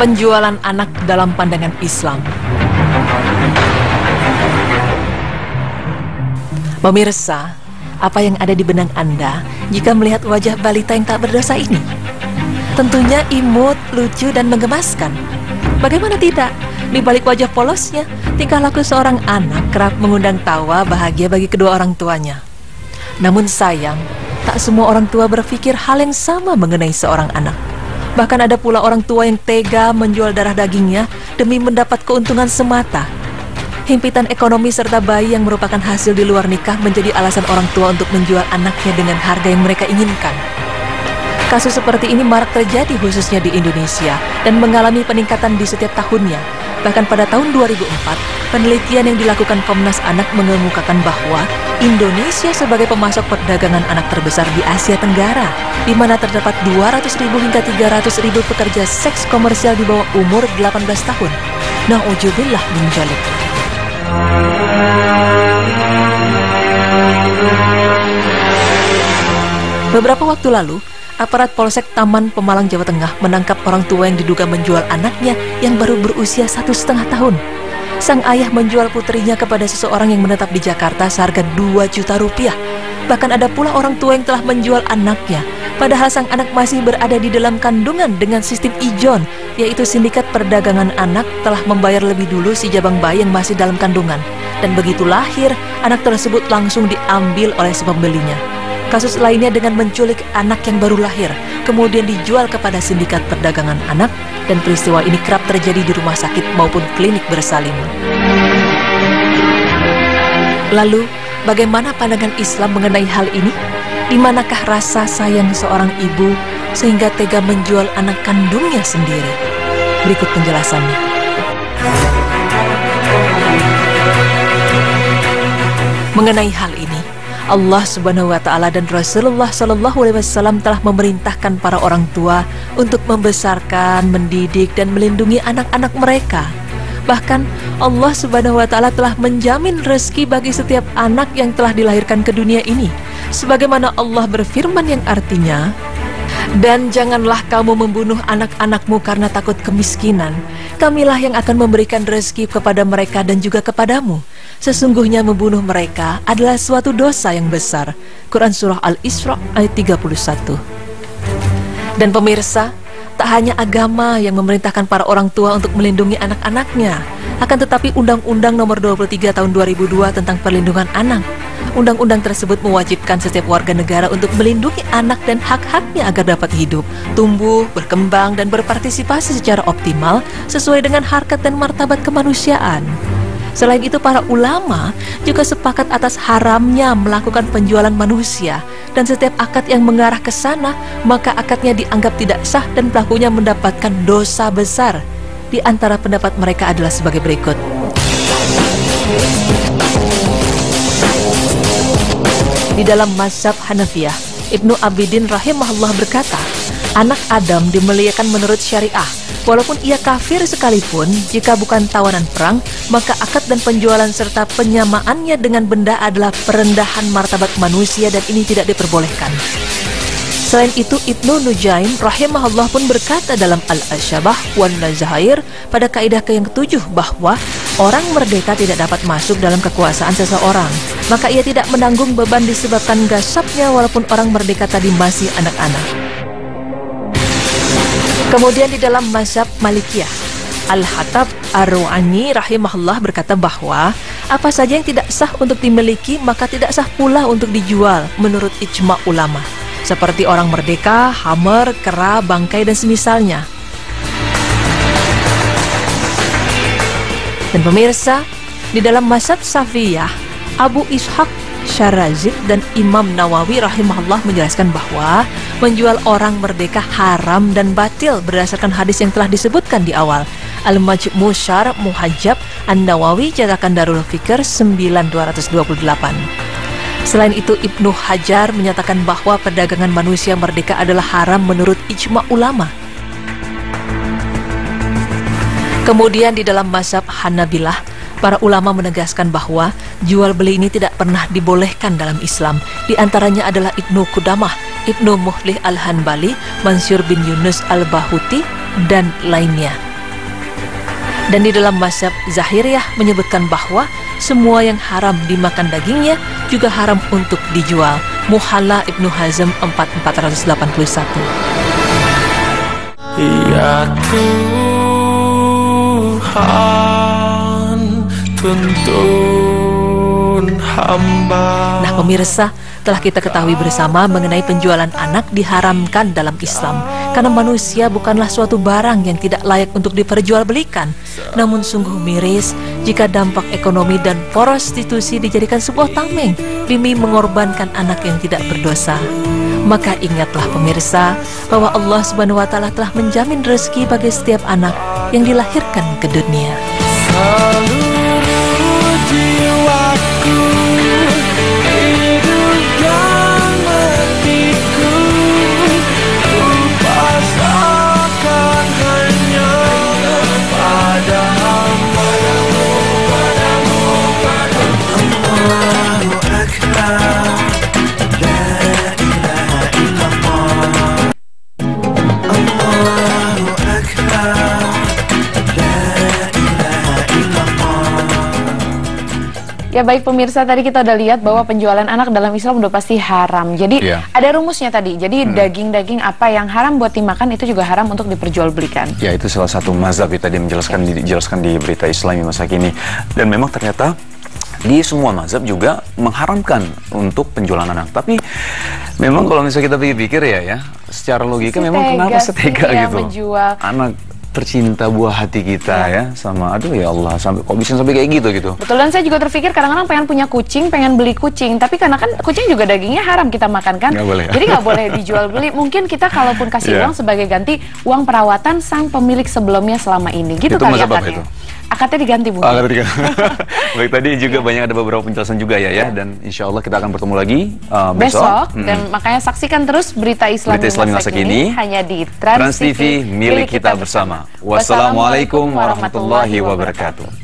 Penjualan anak dalam pandangan Islam. Pemirsa, apa yang ada di benak Anda jika melihat wajah balita yang tak berdosa ini? Tentunya imut, lucu, dan menggemaskan. Bagaimana tidak? Di balik wajah polosnya, tingkah laku seorang anak kerap mengundang tawa bahagia bagi kedua orang tuanya. Namun sayang, tak semua orang tua berpikir hal yang sama mengenai seorang anak. Bahkan ada pula orang tua yang tega menjual darah dagingnya demi mendapat keuntungan semata. Himpitan ekonomi serta bayi yang merupakan hasil di luar nikah menjadi alasan orang tua untuk menjual anaknya dengan harga yang mereka inginkan. Kasus seperti ini marak terjadi khususnya di Indonesia dan mengalami peningkatan di setiap tahunnya. Bahkan pada tahun 2004, penelitian yang dilakukan Komnas Anak mengemukakan bahwa Indonesia sebagai pemasok perdagangan anak terbesar di Asia Tenggara, di mana terdapat 200.000 hingga 300.000 pekerja seks komersial di bawah umur 18 tahun. Na'udzubillah min dzalik. Beberapa waktu lalu, aparat Polsek Taman Pemalang, Jawa Tengah menangkap orang tua yang diduga menjual anaknya yang baru berusia 1,5 tahun. Sang ayah menjual putrinya kepada seseorang yang menetap di Jakarta seharga 2 juta rupiah. Bahkan ada pula orang tua yang telah menjual anaknya, padahal sang anak masih berada di dalam kandungan dengan sistem ijon, yaitu sindikat perdagangan anak telah membayar lebih dulu si jabang bayi yang masih dalam kandungan. Dan begitu lahir, anak tersebut langsung diambil oleh si pembelinya. Kasus lainnya dengan menculik anak yang baru lahir, kemudian dijual kepada sindikat perdagangan anak, dan peristiwa ini kerap terjadi di rumah sakit maupun klinik bersalin. Lalu, bagaimana pandangan Islam mengenai hal ini? Di manakah rasa sayang seorang ibu sehingga tega menjual anak kandungnya sendiri? Berikut penjelasannya. Mengenai hal ini, Allah Subhanahu wa Ta'ala dan Rasulullah Sallallahu Alaihi Wasallam telah memerintahkan para orang tua untuk membesarkan, mendidik, dan melindungi anak-anak mereka. Bahkan Allah Subhanahu wa Ta'ala telah menjamin rezeki bagi setiap anak yang telah dilahirkan ke dunia ini, sebagaimana Allah berfirman yang artinya, "Dan janganlah kamu membunuh anak-anakmu karena takut kemiskinan. Kamilah yang akan memberikan rezeki kepada mereka dan juga kepadamu. Sesungguhnya membunuh mereka adalah suatu dosa yang besar." Quran Surah Al-Isra ayat 31. Dan pemirsa, tak hanya agama yang memerintahkan para orang tua untuk melindungi anak-anaknya, akan tetapi Undang-Undang Nomor 23 Tahun 2002 tentang Perlindungan Anak. Undang-undang tersebut mewajibkan setiap warga negara untuk melindungi anak dan hak-haknya agar dapat hidup, tumbuh, berkembang, dan berpartisipasi secara optimal sesuai dengan harkat dan martabat kemanusiaan. Selain itu, para ulama juga sepakat atas haramnya melakukan penjualan manusia, dan setiap akad yang mengarah ke sana, maka akadnya dianggap tidak sah dan pelakunya mendapatkan dosa besar. Di antara pendapat mereka adalah sebagai berikut. Di dalam mazhab Hanafiyah, Ibnu Abidin rahimahullah berkata, anak Adam dimuliakan menurut syariah. Walaupun ia kafir sekalipun, jika bukan tawanan perang, maka akad dan penjualan serta penyamaannya dengan benda adalah perendahan martabat manusia dan ini tidak diperbolehkan. Selain itu, Ibnu Nujaim rahimahullah pun berkata dalam Al-Asyabah wan Nazair pada kaidah yang ke-7 bahwa orang merdeka tidak dapat masuk dalam kekuasaan seseorang, maka ia tidak menanggung beban disebabkan gasapnya walaupun orang merdeka tadi masih anak-anak. Kemudian di dalam mazhab Malikiyah, Al-Hattab Ar-Ru'ani rahimahullah berkata bahwa apa saja yang tidak sah untuk dimiliki maka tidak sah pula untuk dijual menurut ijma' ulama, seperti orang merdeka, hammer, kera, bangkai, dan semisalnya. Dan pemirsa, di dalam mazhab Safiyah, Abu Ishaq Syarazid dan Imam Nawawi rahimahullah menjelaskan bahwa menjual orang merdeka haram dan batil berdasarkan hadis yang telah disebutkan di awal. Al-Majmu' Syarh Muhajjab An-Nawawi, cetakan Darul Fikr 9228. Selain itu, Ibnu Hajar menyatakan bahwa perdagangan manusia merdeka adalah haram menurut ijma' ulama. Kemudian di dalam mazhab Hanabilah, para ulama menegaskan bahwa jual beli ini tidak pernah dibolehkan dalam Islam. Di antaranya adalah Ibnu Qudamah, Ibnu Muhlih Al-Hanbali, Mansur bin Yunus Al-Bahuti, dan lainnya. Dan di dalam mazhab Zahiriyah menyebutkan bahwa semua yang haram dimakan dagingnya juga haram untuk dijual. Muhalla Ibnu Hazm 4481. Ya Tuhan, tuntun hamba. Nah pemirsa, telah kita ketahui bersama mengenai penjualan anak diharamkan dalam Islam, karena manusia bukanlah suatu barang yang tidak layak untuk diperjualbelikan. Namun sungguh miris jika dampak ekonomi dan prostitusi dijadikan sebuah tameng demi mengorbankan anak yang tidak berdosa. Maka ingatlah pemirsa bahwa Allah Subhanahu wa Ta'ala telah menjamin rezeki bagi setiap anak yang dilahirkan ke dunia. Seluruh jiwaku, hidup dan matiku, ku pasrahkan hanya pada Hamba-Mu, padamu. Allahu Akbar, la ilaha illallah. Allahu Akbar, la ilaha illallah. Ya baik pemirsa, tadi kita udah lihat bahwa penjualan anak dalam Islam udah pasti haram. Jadi ada rumusnya tadi. Jadi daging-daging apa yang haram buat dimakan itu juga haram untuk diperjualbelikan. Ya, itu salah satu mazhab yang tadi dijelaskan di berita Islami masa kini. Dan memang ternyata di semua mazhab juga mengharamkan untuk penjualan anak. Tapi memang kalau misalnya kita pikir-pikir ya, secara logika memang kenapa setega gitu menjual anak tercinta buah hati kita ya, sama aduh ya Allah, sampai kok bisa sampai kayak gitu. Betul, dan saya juga terpikir kadang-kadang pengen punya kucing, pengen beli kucing, tapi karena kan kucing juga dagingnya haram kita makan kan, Nggak boleh, ya? Jadi nggak boleh dijual beli. Mungkin kita kalaupun kasih uang sebagai ganti uang perawatan sang pemilik sebelumnya selama ini, gitu Itu kali mazhab apa akadnya. itu? Akadnya diganti Bu. Akadnya diganti. Baik, tadi juga banyak ada beberapa penjelasan juga ya, dan insya Allah kita akan bertemu lagi besok. Dan makanya saksikan terus berita Islam masa kini hanya di Trans TV, milik kita bersama. Wassalamualaikum warahmatullahi wabarakatuh.